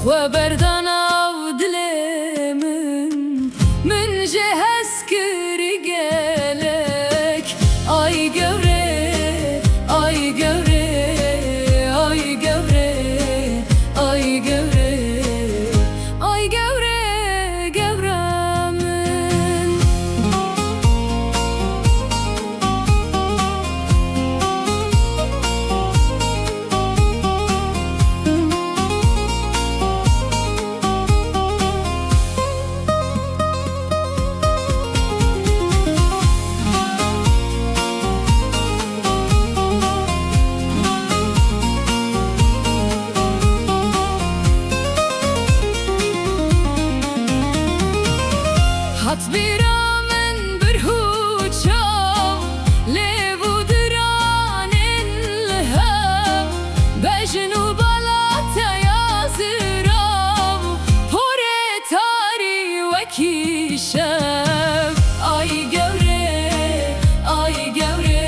خبردان av dilemin min jehes kiri gelek. Ay gevre, ay gevre, ay gevre, ay gevre, ay gevre, gevremin. Hat bir amen bir huçav levudranen lehav bejnu balata yazirav hore tari vekişev. Ay gevre, ay gevre,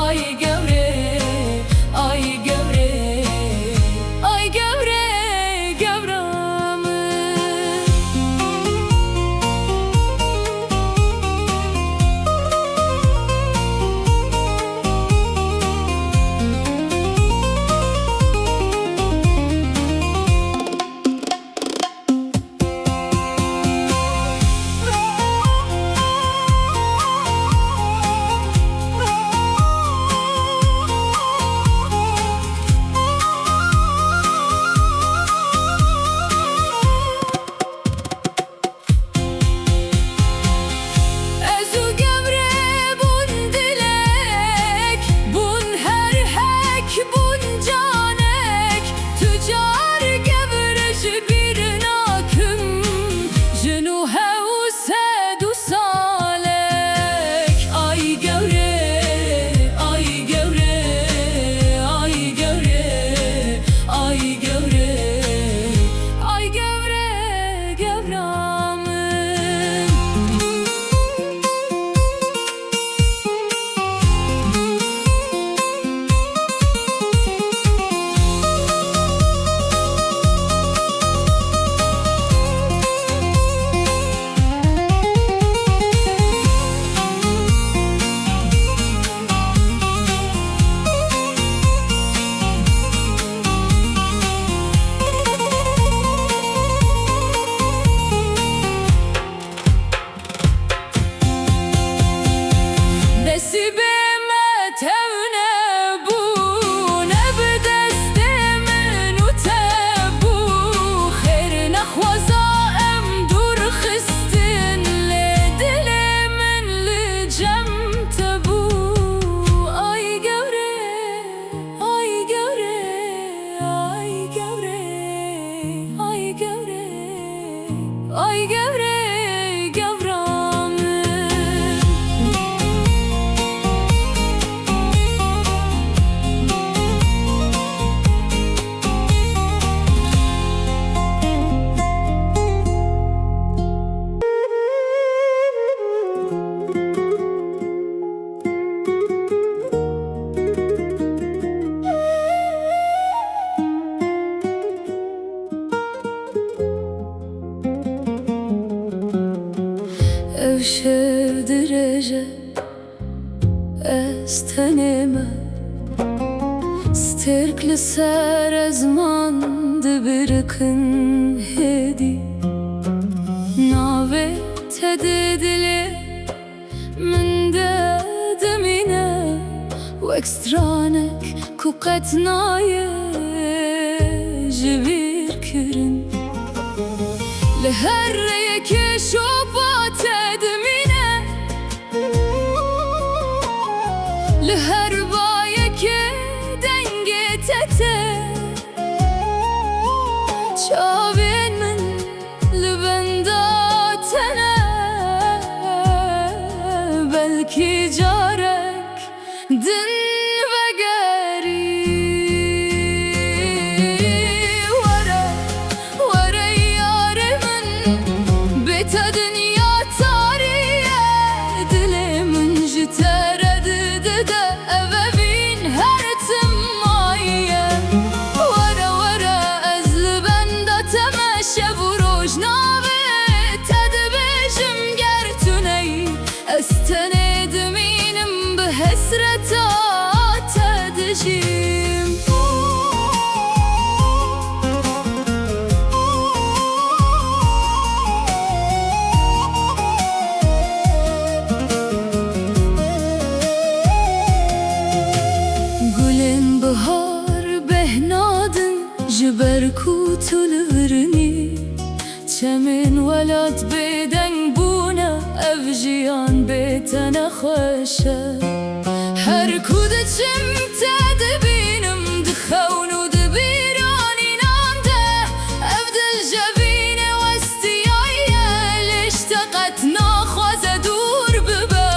ay gevre, ay gevre, ay gevre, gevremin. Ezu gevre bun dilek, bun her hek, bun canek. Tüccar gevreci bir nakım, jenu hevse du salek. Ay gevre, ay gevre, ay gevre, ay gevre, ay gevre, gevremin. Nesibime tevne bu, ne bedestemin utebu. Khair nakhwaza em dur khistin le dilimin li cemte bu. Ay gevre, ay gevre, ay gevre, ay gevre, ay gevre, gevremin. Ev şevdirece estenime sterkli ser ezman dibirkin hedi nave tedidili min dedimine و ekstranek kuqet naye jibir kirin لهر یکی شوبات دمینه لهر با یکی دنگ تته چاوین من لبنداتنه بلکی جارک دن وگری ta dünya tarihe dilimin jiteredidi de evevin her tim maye. Vara vara ezli ben هركو تلورني چمن ولاد بدن بونا افجیان بتن خوشه هرکو دچم تدبینم دخونو دبیرانی نانده افدل جوین وستیای لشتقت ناخواز دور ببه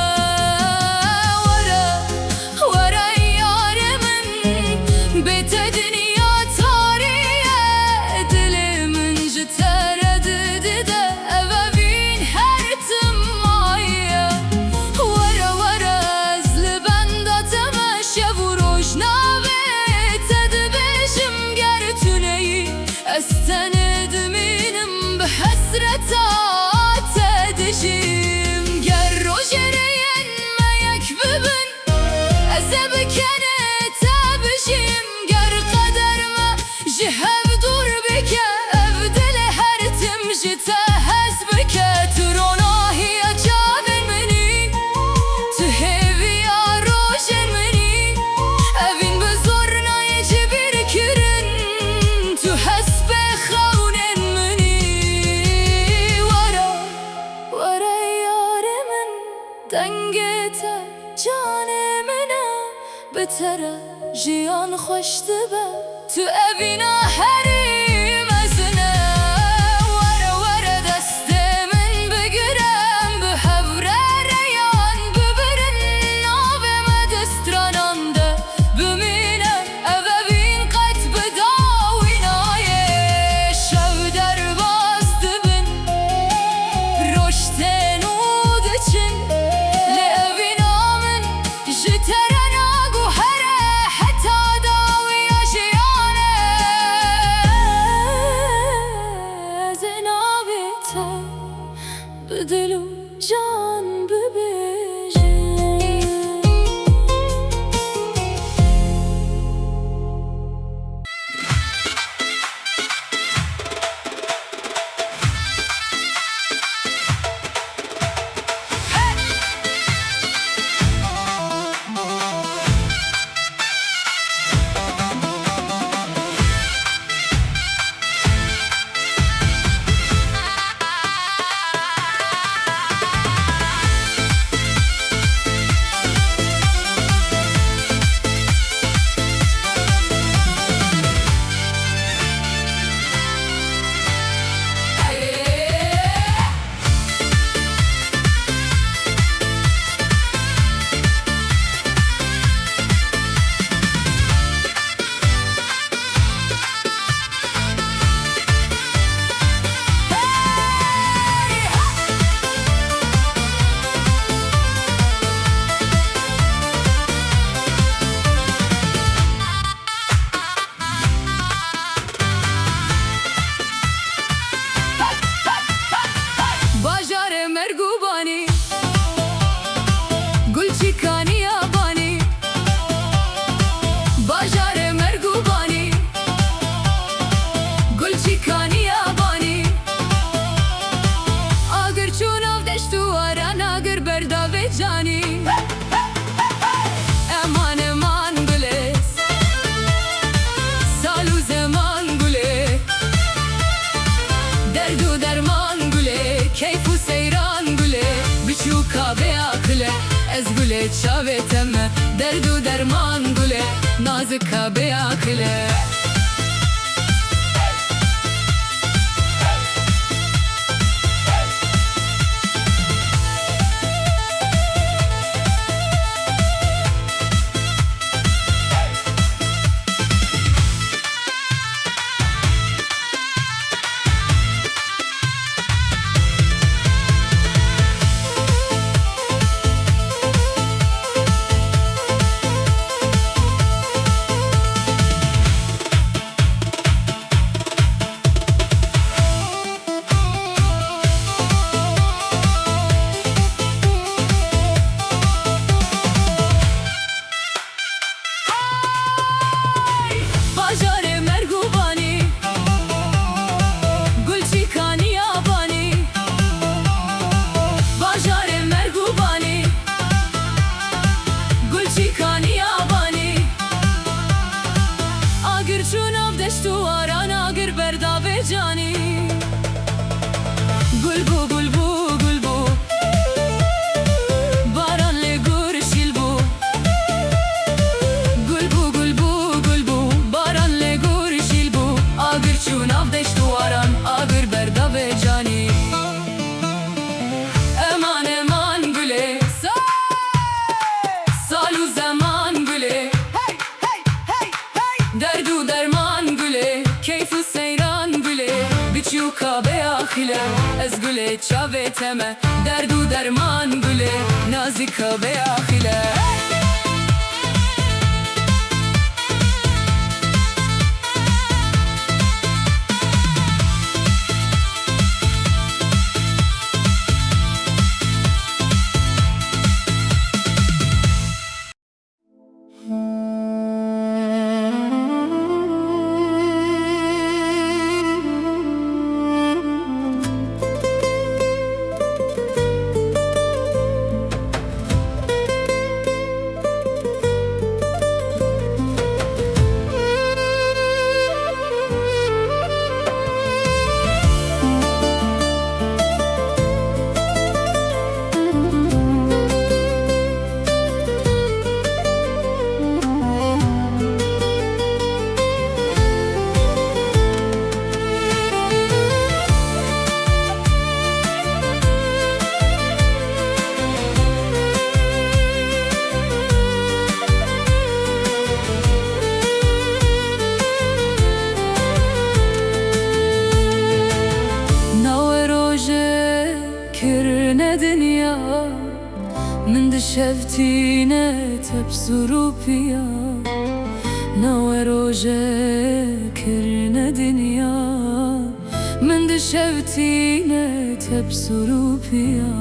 ورا یار من بتدنی استند منم بحسرتا تدشیم گر روشرین ما یک ببن ازب کنه تبشیم گر قدر ما جهب دور بکه افدل هر تم جتا حسب که تروناهی اجابن منی تو هیوی روشن منی اوین بزرنا یجبیر کرن تو حسب دنگت جان منه بتره جیان خوش دبه تو اوینا حریم ازنه ورا دست من بگیرم به حوره ریان ببرن ناو مدسترانانده بمینه اوین قط بداوینای شو در باز دبن رشتن و دچن بدل و جان ببیجه مرگوبانی گلچیکانی یابانی باجار مرگوبانی گلچیکانی یابانی آگر چون آف دشتو آران آگر برداوی جانی امان امان گلیس سالو زمان گله درد و درمان گله کیف و سیران گله بچو کابه آکله از گله چاوه تمه درد و درمان گله ناز کابه آکله جانی گل بو گل بو گل بو باران لگور شیل بو گل بو گل بو گل بو باران لگور شیل بو آگر چون آف دشت واران آگر بردا به جانی امان امان گله سال و زمان گله درد و درمان گله کیف و سیران گله بچی و کابه آخیله از گله چاوه تمه درد و درمان گله نازی کابه آخیله من دشفتينه تبصرو بيا نوى روجه كرنا دنيا من دشفتينه تبصرو بيا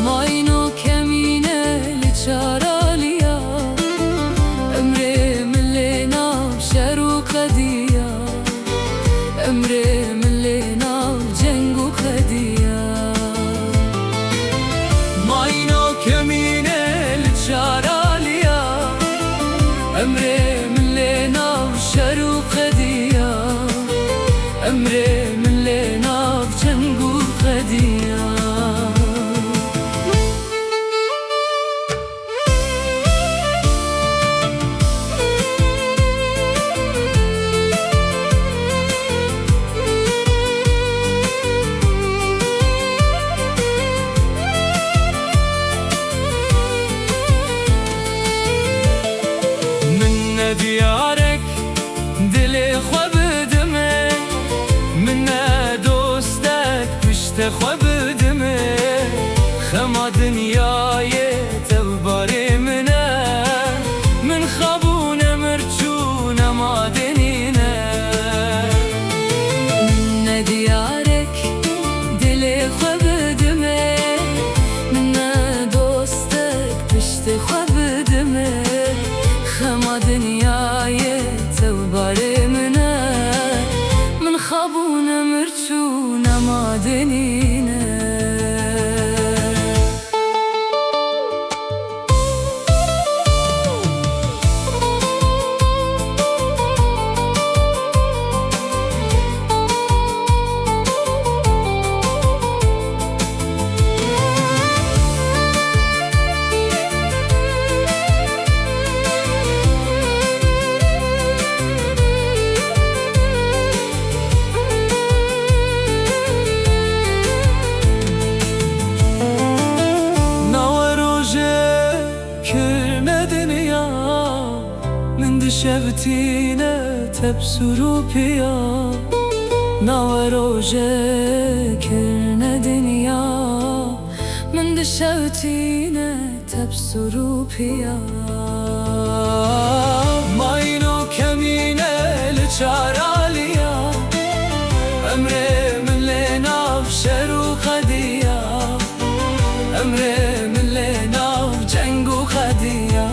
ماينو كمينه لچاراليا امري من لنا بشرو قديا امري من لنا بجنگو قديا أمري من لنا وشرو قديا أمري من لنا بجنگو قديا ديارك دلي خواب دمه من دوستك پشت خواب دمه خما دنیای تباری منه من خوابونه مرچونه مادنینه من ديارك دلي خواب دمه من دوستك پشت خواب دمه خما دنیای تباری منه من خوابونه مرچونه مادنینه شفتينه تبصرو بيا نوى روجه كرنا دنيا من دشفتينه تبصرو بيا ماينو كمينه لچاراليا امري من لنا بشرو قديا امري من لنا بجنگو قديا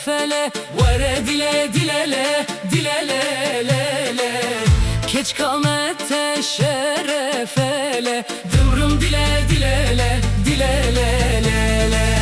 şerefele Vere dile dilele dilelelele Keç kalmete şerefele Dımrım dile dilele dilelelele